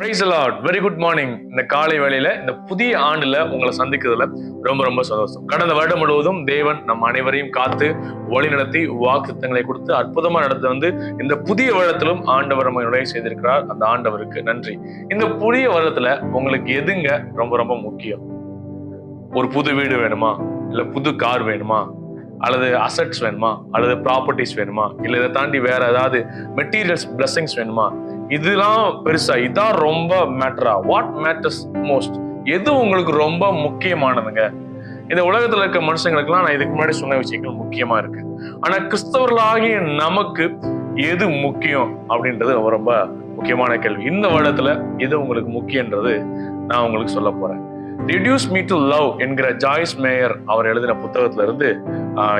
Praise the Lord. Very good morning. இந்த காலை வேளையில இந்த புதிய ஆண்டுல உங்களை சந்திக்கிறதுல ரொம்ப ரொம்ப சந்தோஷம். கடந்த வருடம் முழுவதும் தேவன் நம் அனைவரையும் காத்து வழி நடத்தி வாக்குத்தத்தங்களை கொடுத்து அற்புதமா நடத்த வந்து இந்த புதிய வருடத்திலும் ஆண்டவர் நம்ம உதவி செய்திருக்கிறார். அந்த ஆண்டவருக்கு நன்றி. இந்த புதிய வருடத்துல உங்களுக்கு எதுங்க ரொம்ப ரொம்ப முக்கியம்? ஒரு புது வீடு வேணுமா, இல்ல புது கார் வேணுமா, அல்லது அசட்ஸ் வேணுமா, அல்லது ப்ராப்பர்ட்டிஸ் வேணுமா, இல்ல இதை தாண்டி வேற ஏதாவது மெட்டீரியல்ஸ் பிளஸிங்ஸ் வேணுமா? இதெல்லாம் பெருசா? இதான் ரொம்ப மேட்டரா? What matters most? எது உங்களுக்கு ரொம்ப முக்கியமானதுங்க? இந்த உலகத்துல இருக்க மனுஷங்களுக்குலாம் நான் இதுக்கு முன்னாடி சொன்ன விஷயங்கள் முக்கியமா இருக்கு. ஆனா கிறிஸ்தவர்களாகிய நமக்கு எது முக்கியம் அப்படின்றது ரொம்ப ரொம்ப முக்கியமான கேள்வி. இந்த வருடத்துல எது உங்களுக்கு முக்கியன்றது நான் உங்களுக்கு சொல்ல போறேன். ரெடியூஸ் மீ டு லவ் என்கிற ஜாய்ஸ் மேயர் அவர் எழுதின புத்தகத்துல இருந்து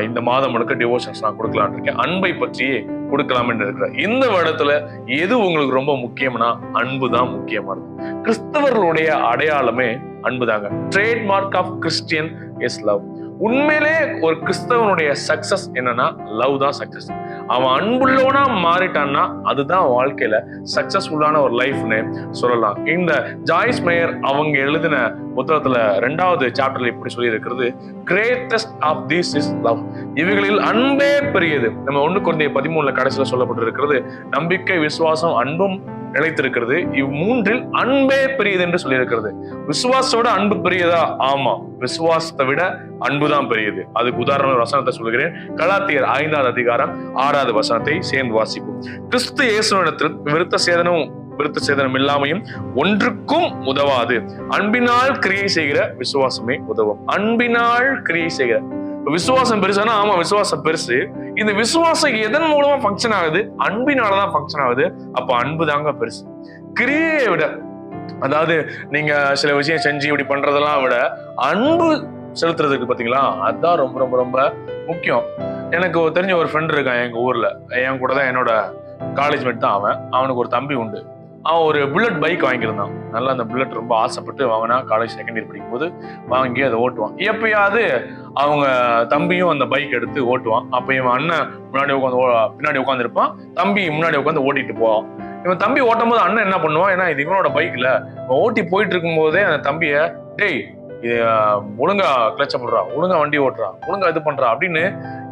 இந்த மாதம் முழுக்க டிவோஷன்ஸ் நான் கொடுக்கலான் இருக்கேன். அன்பை பற்றியே கொடுக்கலாம்னு இருக்கிறேன். இந்த வருடத்துல எது உங்களுக்கு ரொம்ப முக்கியம்னா அன்பு தான் முக்கியமானது. கிறிஸ்தவர்களுடைய அடையாளமே அன்புதாங்க. Trademark of Christian is love. உண்மையிலே ஒரு கிறிஸ்தவனுடைய சக்சஸ் என்னன்னா லவ் தான் சக்சஸ். அவன் அன்புள்ளவனா மாறிட்டான்னா அதுதான் வாழ்க்கையில சக்சஸ்ஃபுல்லான ஒரு லைஃப்னு சொல்லலாம். இந்த ஜாய்ஸ் மேயர் அவங்க எழுதின புத்தகத்துல 2வது சாப்டர்ல இப்படி சொல்லி இருக்கிறது, greatest of these is love. இவைகளில் அன்பே பெரியது. நம்ம 1 கொரிந்தியர் 13 கடைசியில சொல்லப்பட்டிருக்கிறது, நம்பிக்கை, விசுவாசம், அன்பும் நிலைத்திருக்கிறது. இவ்3இல் அன்பே பெரியது என்று சொல்லி இருக்கிறது. விசுவாசத்தோட அன்பு பெரியதா? ஆமா, விசுவாசத்தை விட அன்புதான் பெரியது. அதுக்கு உதாரண வசனத்தை சொல்லுகிறேன். கலாத்தியர் 5வது அதிகாரம் 6வது வசனத்தை சேர்ந்து வாசிப்போம். கிறிஸ்து இயேசுவிடத்தில் விருத்த சேதனம் இல்லாமையும் ஒன்றுக்கும் உதவாது. அன்பினால் கிரியை செய்கிற விசுவாசமே உதவும். அன்பினால் கிரியை செய்கிற விசுவாசம் பெருசானா? ஆமா, விசுவாசம் பெருசு. இந்த விசுவாசம் எதன் மூலமா ஃபங்க்ஷன் ஆகுது? அன்பினாலதான் ஃபங்க்ஷன் ஆகுது. அப்ப அன்பு தாங்க பெருசு. கிரியையை விட, அதாவது நீங்க சில விஷயம் செஞ்சு இப்படி பண்றதெல்லாம் விட அன்பு செலுத்துறதுக்கு பாத்தீங்களா, அதுதான் ரொம்ப ரொம்ப ரொம்ப முக்கியம். எனக்கு தெரிஞ்ச ஒரு ஃப்ரெண்ட் இருக்கான் எங்க ஊர்ல. என் கூட தான் என்னோட காலேஜ் மேட் தான் அவன். அவனுக்கு ஒரு தம்பி உண்டு. அவன் ஒரு புல்லட் பைக் வாங்கியிருந்தான். நல்லா அந்த புல்லட் ரொம்ப ஆசைப்பட்டு வாங்கினா. காலேஜ் செகண்ட் இயர் படிக்கும் போது வாங்கி அதை ஓட்டுவான். எப்பயாவது அவங்க தம்பியும் அந்த பைக் எடுத்து ஓட்டுவான். அப்ப இவன் அண்ணன் பின்னாடி உட்காந்துருப்பான், தம்பி முன்னாடி உட்காந்து ஓட்டிட்டு போவான். இவன் தம்பி ஓட்டும் போது அண்ணன் என்ன பண்ணுவான், ஏன்னா இது இவனோட பைக்ல ஓட்டி போயிட்டு இருக்கும் போதே அந்த தம்பிய, டேய் இது ஒழுங்கா கிளச்ச போடுறா, ஒழுங்கா வண்டி ஓட்டுறா, ஒழுங்கா இது பண்றா அப்படின்னு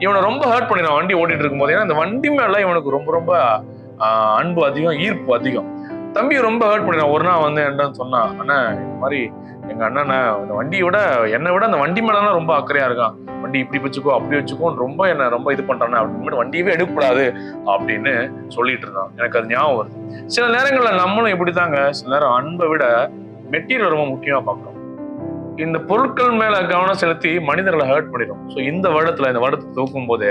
இவனை ரொம்ப ஹர்ட் பண்ணிடுறான் வண்டி ஓட்டிட்டு இருக்கும் போது. ஏன்னா அந்த வண்டி மேல இவனுக்கு ரொம்ப ரொம்ப அன்பு அதிகம், ஈர்ப்பு அதிகம். தம்பி ரொம்ப ஹர்ட் பண்ணிடுறான். ஒரு நாள் வந்து என்னன்னு சொன்னான், அண்ணா இந்த மாதிரி எங்க அண்ணனை அந்த வண்டியை விட என்னை விட அந்த வண்டி மேலதான் ரொம்ப அக்கறையா இருக்கான். வண்டி இப்படி வச்சுக்கோ அப்படி வச்சுக்கோன்னு ரொம்ப என்ன ரொம்ப இது பண்றானே, அப்படின்னு வண்டியவே எடுக்கக்கூடாது அப்படின்னு சொல்லிட்டு இருந்தான். எனக்கு அது ஞாபகம் வருது. சில நேரங்கள்ல நம்மளும் இப்படித்தாங்க, சில நேரம் அன்பை விட மெட்டீரியல் ரொம்ப முக்கியமா பார்க்கணும். இந்த பொருட்கள் மேல கவனம் செலுத்தி மனிதர்களை ஹர்ட் பண்ணிடும். ஸோ இந்த வருடத்தை தூக்கும் போது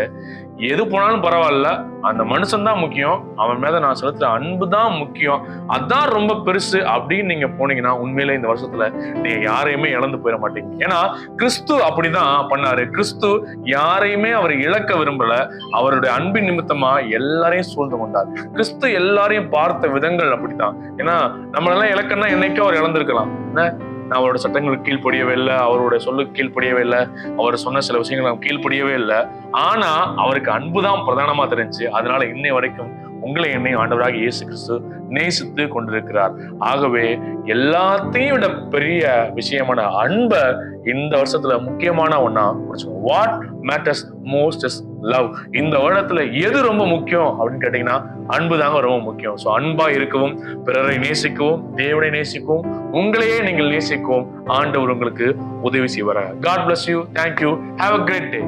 எது போனாலும் பரவாயில்ல, அந்த மனுஷன் தான் முக்கியம், அவன் மேல நான் செலுத்துற அன்பு தான் முக்கியம், அதான் ரொம்ப பெருசு அப்படின்னு நீங்க போனீங்கன்னா உண்மையில இந்த வருஷத்துல நீங்க யாரையுமே இழந்து போயிட மாட்டீங்க. ஏன்னா கிறிஸ்து அப்படிதான் பண்ணாரு. கிறிஸ்து யாரையுமே அவர் இழக்க விரும்பல. அவருடைய அன்பின் நிமித்தமா எல்லாரையும் சூழ்ந்து கொண்டார். கிறிஸ்து எல்லாரையும் பார்த்த விதங்கள் அப்படித்தான். ஏன்னா நம்மளெல்லாம் இழக்கன்னா என்னைக்கும் அவர் இழந்திருக்கலாம். நான் அவரோட சட்டங்களுக்கு கீழ்ப்படியவே இல்லை, அவரோட சொல்லுக்கு கீழ்ப்படியவே இல்லை, அவர் சொன்ன சில விஷயங்கள் நம்ம கீழ்ப்படியவே இல்லை. ஆனா அவருக்கு அன்புதான் பிரதானமா தெரிஞ்சு, அதனால இன்னை வரைக்கும் உங்களை என்னை ஆண்டவராக இயேசு கிறிஸ்து நேசித்து கொண்டிருக்கிறார். ஆகவே எல்லாத்தையும் விட பெரிய விஷயமான அன்பை இந்த வருஷத்துல முக்கியமான ஒண்ணா புரிச்சுக்கணும். What matters most is love. இந்த வருடத்துல எது ரொம்ப முக்கியம் அப்படின்னு கேட்டீங்கன்னா அன்பு தாங்க ரொம்ப முக்கியம். ஸோ அன்பா இருக்கவும், பிறரை நேசிக்கவும், தேவனை நேசிக்கவும், உங்களையே நீங்கள் நேசிக்கவும் ஆண்டவர் உங்களுக்கு உதவி செய்வார். God bless you. Thank you. Have a great day.